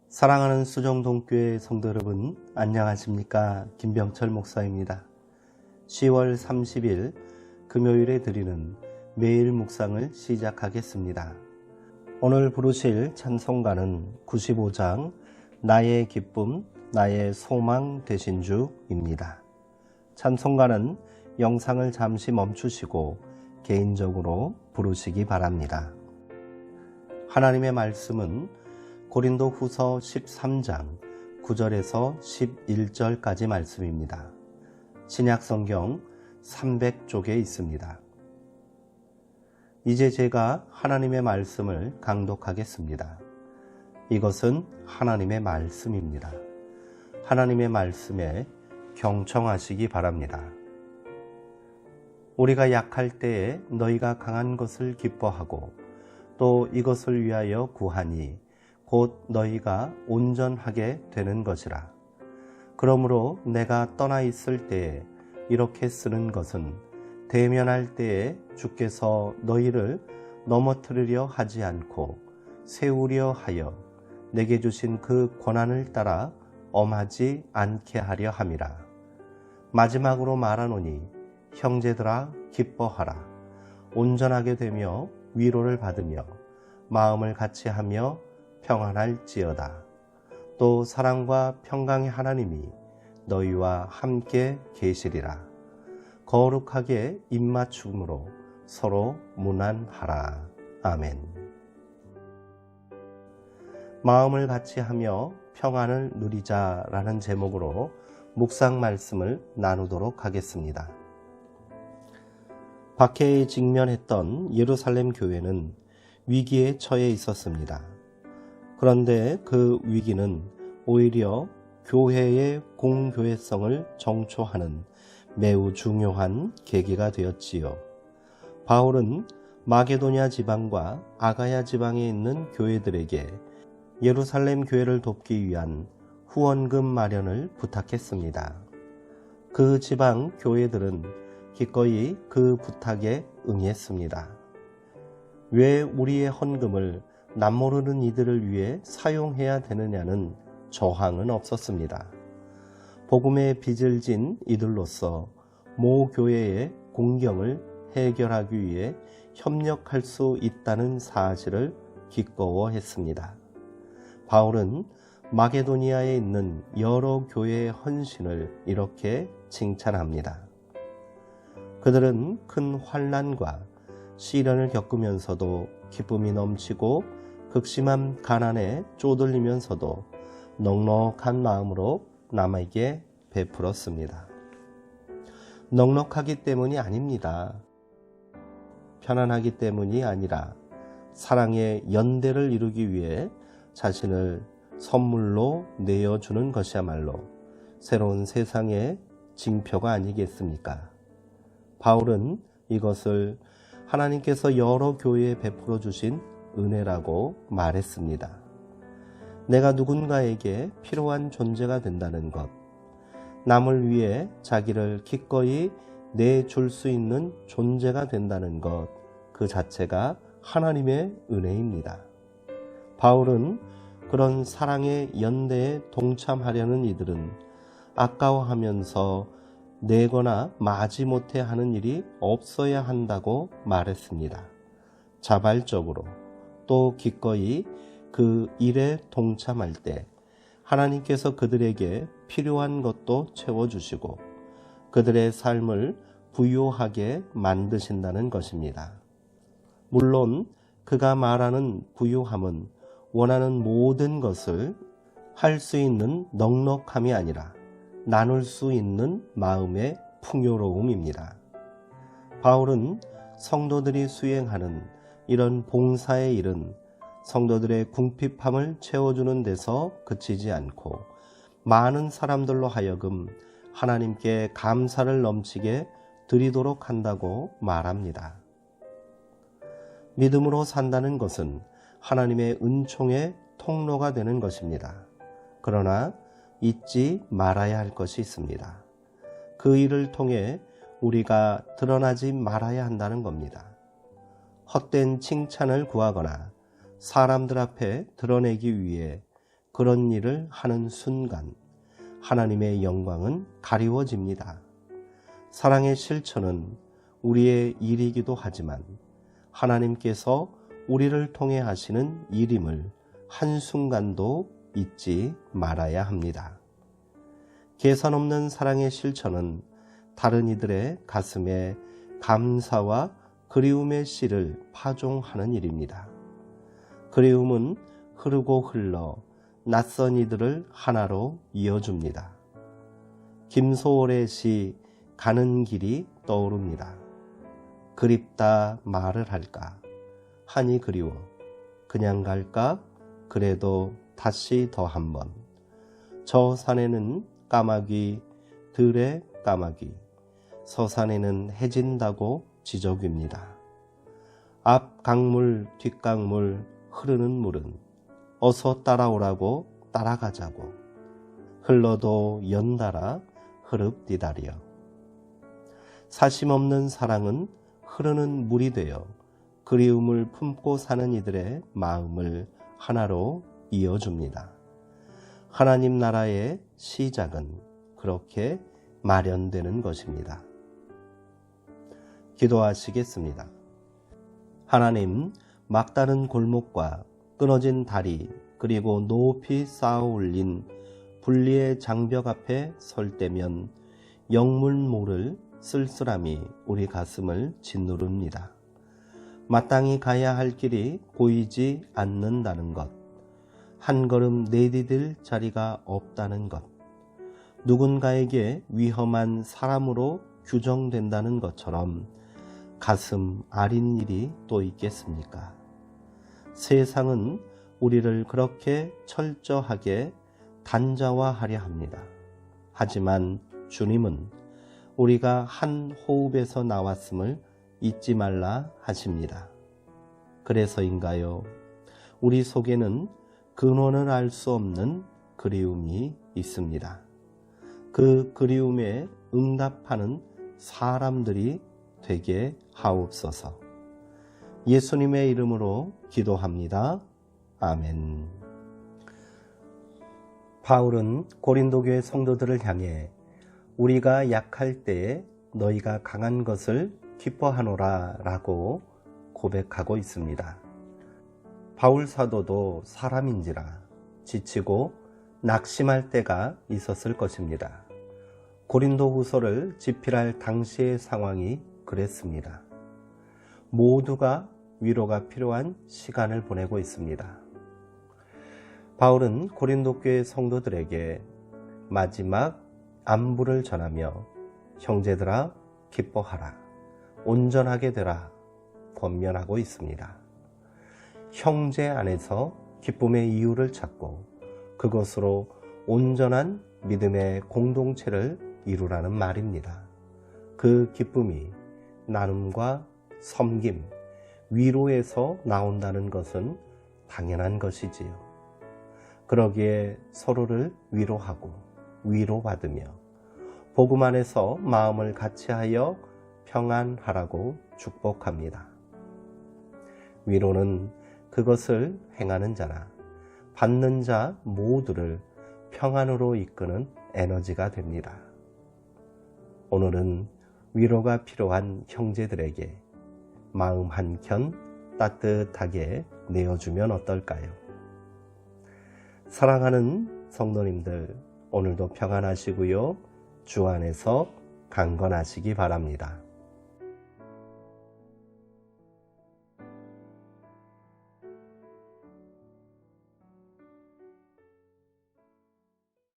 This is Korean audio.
사랑하는 수정동교회 성도 여러분, 안녕하십니까? 김병철 목사입니다. 10월 30일 금요일에 드리는 매일 묵상을 시작하겠습니다. 오늘 부르실 찬송가는 95장 나의 기쁨, 나의 소망 되신 주입니다. 찬송가는 영상을 잠시 멈추시고 개인적으로 부르시기 바랍니다. 하나님의 말씀은 고린도 후서 13장 9절에서 11절까지 말씀입니다. 신약성경 300쪽에 있습니다. 이제 제가 하나님의 말씀을 강독하겠습니다. 이것은 하나님의 말씀입니다. 하나님의 말씀에 경청하시기 바랍니다. 우리가 약할 때에 너희가 강한 것을 기뻐하고 또 이것을 위하여 구하니 곧 너희가 온전하게 되는 것이라. 그러므로 내가 떠나 있을 때에 이렇게 쓰는 것은 대면할 때에 주께서 너희를 넘어뜨리려 하지 않고 세우려 하여 내게 주신 그 권한을 따라 엄하지 않게 하려 함이라. 마지막으로 말하노니 형제들아 기뻐하라. 온전하게 되며 위로를 받으며 마음을 같이하며 평안할지어다. 또 사랑과 평강의 하나님이 너희와 함께 계시리라. 거룩하게 입맞춤으로 서로 문안하라. 아멘. 마음을 같이하며 평안을 누리자라는 제목으로 묵상 말씀을 나누도록 하겠습니다. 박해에 직면했던 예루살렘 교회는 위기에 처해 있었습니다. 그런데 그 위기는 오히려 교회의 공교회성을 정초하는 매우 중요한 계기가 되었지요. 바울은 마게도냐 지방과 아가야 지방에 있는 교회들에게 예루살렘 교회를 돕기 위한 후원금 마련을 부탁했습니다. 그 지방 교회들은 기꺼이 그 부탁에 응했습니다. 왜 우리의 헌금을 남모르는 이들을 위해 사용해야 되느냐는 저항은 없었습니다. 복음의 빚을 진 이들로서 모 교회의 공경을 해결하기 위해 협력할 수 있다는 사실을 기꺼워했습니다. 바울은 마게도니아에 있는 여러 교회의 헌신을 이렇게 칭찬합니다. 그들은 큰 환난과 시련을 겪으면서도 기쁨이 넘치고 극심한 가난에 쪼들리면서도 넉넉한 마음으로 남에게 베풀었습니다. 넉넉하기 때문이 아닙니다. 편안하기 때문이 아니라 사랑의 연대를 이루기 위해 자신을 선물로 내어주는 것이야말로 새로운 세상의 징표가 아니겠습니까? 바울은 이것을 하나님께서 여러 교회에 베풀어 주신 은혜라고 말했습니다. 내가 누군가에게 필요한 존재가 된다는 것, 남을 위해 자기를 기꺼이 내줄 수 있는 존재가 된다는 것, 그 자체가 하나님의 은혜입니다. 바울은 그런 사랑의 연대에 동참하려는 이들은 아까워하면서 내거나 마지못해 하는 일이 없어야 한다고 말했습니다. 자발적으로 또 기꺼이 그 일에 동참할 때 하나님께서 그들에게 필요한 것도 채워주시고 그들의 삶을 부유하게 만드신다는 것입니다. 물론 그가 말하는 부유함은 원하는 모든 것을 할 수 있는 넉넉함이 아니라 나눌 수 있는 마음의 풍요로움입니다. 바울은 성도들이 수행하는 이런 봉사의 일은 성도들의 궁핍함을 채워주는 데서 그치지 않고 많은 사람들로 하여금 하나님께 감사를 넘치게 드리도록 한다고 말합니다. 믿음으로 산다는 것은 하나님의 은총의 통로가 되는 것입니다. 그러나 잊지 말아야 할 것이 있습니다. 그 일을 통해 우리가 드러나지 말아야 한다는 겁니다. 헛된 칭찬을 구하거나 사람들 앞에 드러내기 위해 그런 일을 하는 순간 하나님의 영광은 가리워집니다. 사랑의 실천은 우리의 일이기도 하지만 하나님께서 우리를 통해 하시는 일임을 한순간도 잊지 말아야 합니다. 계산 없는 사랑의 실천은 다른 이들의 가슴에 감사와 그리움의 씨를 파종하는 일입니다. 그리움은 흐르고 흘러 낯선 이들을 하나로 이어줍니다. 김소월의 시 가는 길이 떠오릅니다. 그립다 말을 할까 하니 그리워 그냥 갈까 그래도 다시 더 한번 저 산에는 까마귀 들의 까마귀 서산에는 해진다고 지적입니다. 앞 강물 뒷강물 흐르는 물은 어서 따라오라고 따라가자고 흘러도 연달아 흐릅디다리여. 사심 없는 사랑은 흐르는 물이 되어 그리움을 품고 사는 이들의 마음을 하나로 이어줍니다. 하나님 나라의 시작은 그렇게 마련되는 것입니다. 기도하시겠습니다. 하나님, 막다른 골목과 끊어진 다리 그리고 높이 쌓아 올린 분리의 장벽 앞에 설 때면 영물 모를 쓸쓸함이 우리 가슴을 짓누릅니다. 마땅히 가야 할 길이 보이지 않는다는 것, 한 걸음 내디딜 자리가 없다는 것, 누군가에게 위험한 사람으로 규정된다는 것처럼 가슴 아린 일이 또 있겠습니까? 세상은 우리를 그렇게 철저하게 단자화하려 합니다. 하지만 주님은 우리가 한 호흡에서 나왔음을 잊지 말라 하십니다. 그래서인가요? 우리 속에는 근원을 알 수 없는 그리움이 있습니다. 그 그리움에 응답하는 사람들이 되게 하옵소서. 예수님의 이름으로 기도합니다. 아멘. 바울은 고린도 교회 성도들을 향해 우리가 약할 때에 너희가 강한 것을 기뻐하노라 라고 고백하고 있습니다. 바울 사도도 사람인지라 지치고 낙심할 때가 있었을 것입니다. 고린도 후서를 집필할 당시의 상황이 그랬습니다. 모두가 위로가 필요한 시간을 보내고 있습니다. 바울은 고린도 교회 성도들에게 마지막 안부를 전하며 형제들아 기뻐하라, 온전하게 되라 권면하고 있습니다. 형제 안에서 기쁨의 이유를 찾고 그것으로 온전한 믿음의 공동체를 이루라는 말입니다. 그 기쁨이 나눔과 섬김, 위로에서 나온다는 것은 당연한 것이지요. 그러기에 서로를 위로하고 위로받으며 복음 안에서 마음을 같이하여 평안하라고 축복합니다. 위로는 그것을 행하는 자나 받는 자 모두를 평안으로 이끄는 에너지가 됩니다. 오늘은 위로가 필요한 형제들에게 마음 한켠 따뜻하게 내어주면 어떨까요? 사랑하는 성도님들, 오늘도 평안하시고요. 주 안에서 강건하시기 바랍니다.